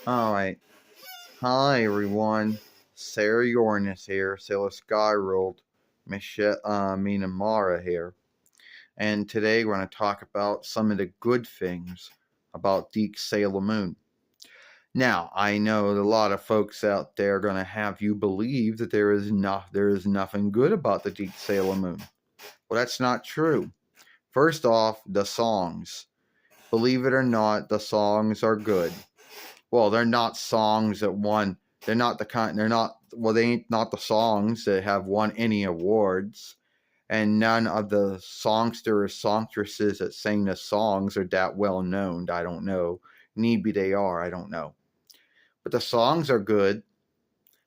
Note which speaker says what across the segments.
Speaker 1: Alright. Hi everyone. Sarah Uranus here, Sailor Skyworld, Michelle Mina Mara here. And today we're going to talk about some of the good things about Deek Sailor Moon. Now, I know that a lot of folks out there are going to have you believe that there is nothing good about the Deek Sailor Moon. Well, that's not true. First off, the songs. Believe it or not, the songs are good. Well, they're not songs that won. They're not the kind. They're not. Well, they ain't not the songs that have won any awards, and none of the songsters, songstresses that sing the songs are that well known. I don't know. Maybe they are. I don't know. But the songs are good.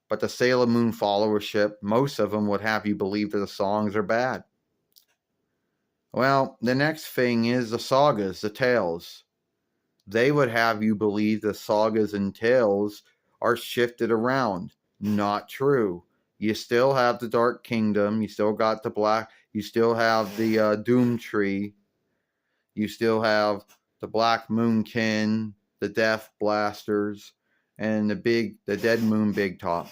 Speaker 1: But the Sailor Moon followership, most of them would have you believe that the songs are bad. Well, the next thing is the sagas, the tales. They would have you believe the sagas and tales are shifted around. Not true. You still have the Dark Kingdom. You still got the Black. You still have the Doom Tree. You still have the Black Moonkin, the Death Blasters, and the Dead Moon Big Top.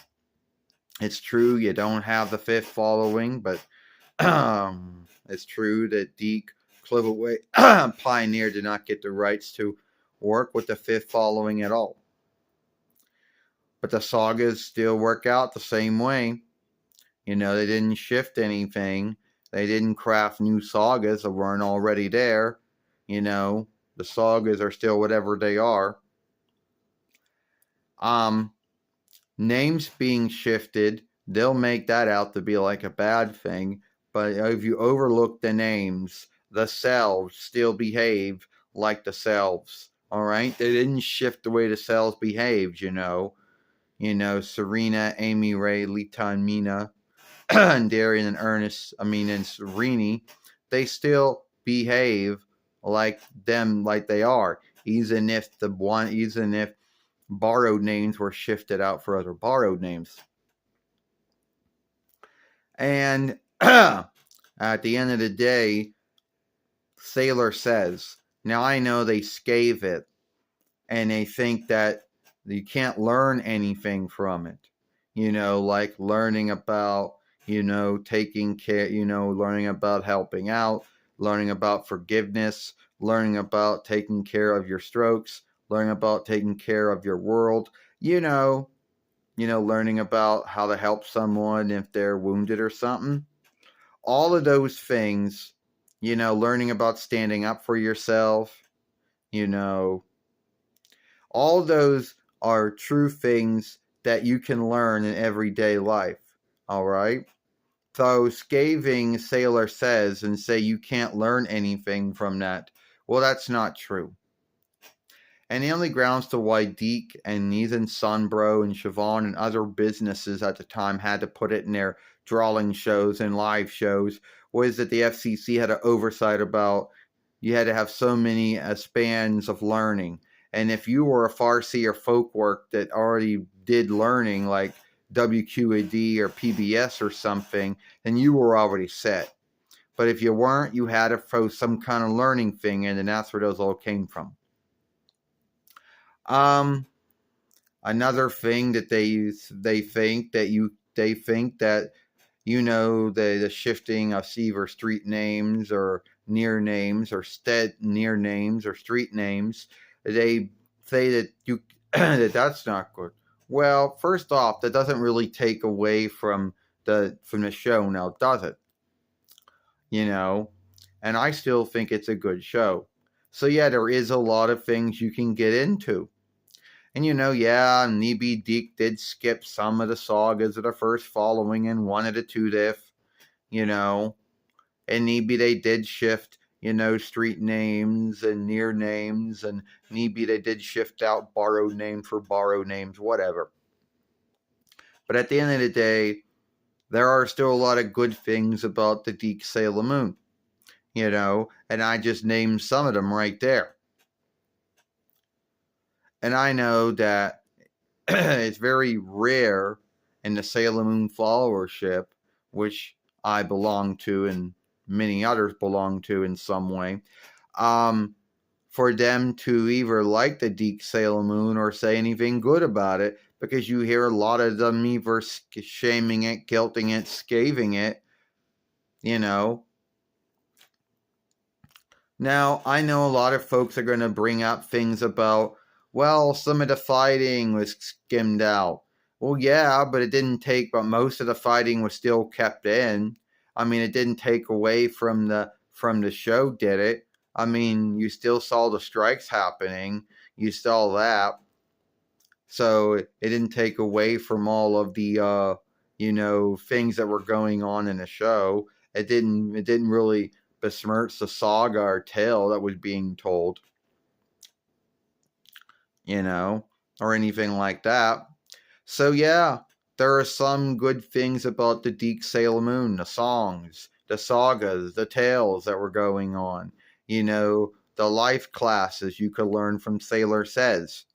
Speaker 1: It's true you don't have the fifth following, but it's true that Deke Cliverway Pioneer did not get the rights to work with the fifth following at all. But the sagas still work out the same way. You know, they didn't shift anything. They didn't craft new sagas that weren't already there. You know, the sagas are still whatever they are. Names being shifted, they'll make that out to be like a bad thing. But if you overlook the names, the selves still behave like the selves. All right, they didn't shift the way the selves behaved. Serena, Amy, Ray, Lita, and Mina, and Darian and Ernest. And Serene, they still behave like them, like they are. Even if borrowed names were shifted out for other borrowed names. And at the end of the day, Sailor says, now I know they scave it and they think that you can't learn anything from it. Like learning about, taking care, learning about helping out, learning about forgiveness, learning about taking care of your strokes, learning about taking care of your world, learning about how to help someone if they're wounded or something. All of those things, learning about standing up for yourself, all those are true things that you can learn in everyday life. All right. So scathing Sailor says and say you can't learn anything from that. Well, that's not true. And the only grounds to why Deke and Ethan Sunbro and Siobhan and other businesses at the time had to put it in their drawing shows and live shows was that the FCC had an oversight about you had to have so many spans of learning. And if you were a Farsi or folk work that already did learning like WQAD or PBS or something, then you were already set. But if you weren't, you had to throw some kind of learning thing in, and that's where those all came from. Another thing that they think that the shifting of Seaver street names or near names or near names or street names, they say that you that's not good. Well, first off, that doesn't really take away from the show now, does it? And I still think it's a good show. So yeah, there is a lot of things you can get into. And Neeby Deke did skip some of the sagas of the first following and one of the two diff, and maybe they did shift, street names and near names, and maybe they did shift out borrowed names for borrowed names, whatever. But at the end of the day, there are still a lot of good things about the Deke Sailor Moon, and I just named some of them right there. And I know that it's very rare in the Sailor Moon followership, which I belong to and many others belong to in some way, for them to either like the Deep Sailor Moon or say anything good about it, because you hear a lot of them either shaming it, guilting it, scathing it, you know. Now, I know a lot of folks are going to bring up things about, well, some of the fighting was skimmed out. Well, yeah, but but most of the fighting was still kept in. I mean, it didn't take away from the show, did it? I mean, you still saw the strikes happening. You saw that. So it didn't take away from all of the things that were going on in the show. It didn't really besmirch the saga or tale that was being told, you know, or anything like that. So yeah, there are some good things about the Deep Sailor Moon, the songs, the sagas, the tales that were going on. The life classes you could learn from Sailor Says,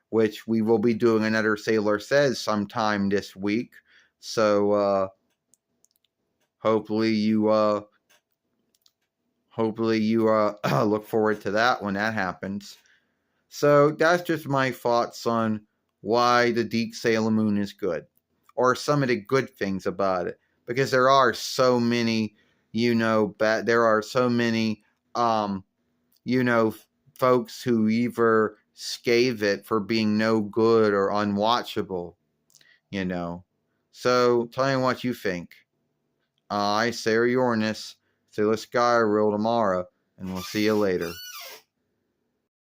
Speaker 1: which we will be doing another Sailor Says sometime this week. So hopefully you look forward to that when that happens. So that's just my thoughts on why the Deep Sailor Moon is good, or some of the good things about it, because there are so many, there are so many, you know, folks who either scathe it for being no good or unwatchable, you know. So tell me what you think. I, Sarah Uranus, Sailor Sky, Real tomorrow, and we'll see you later.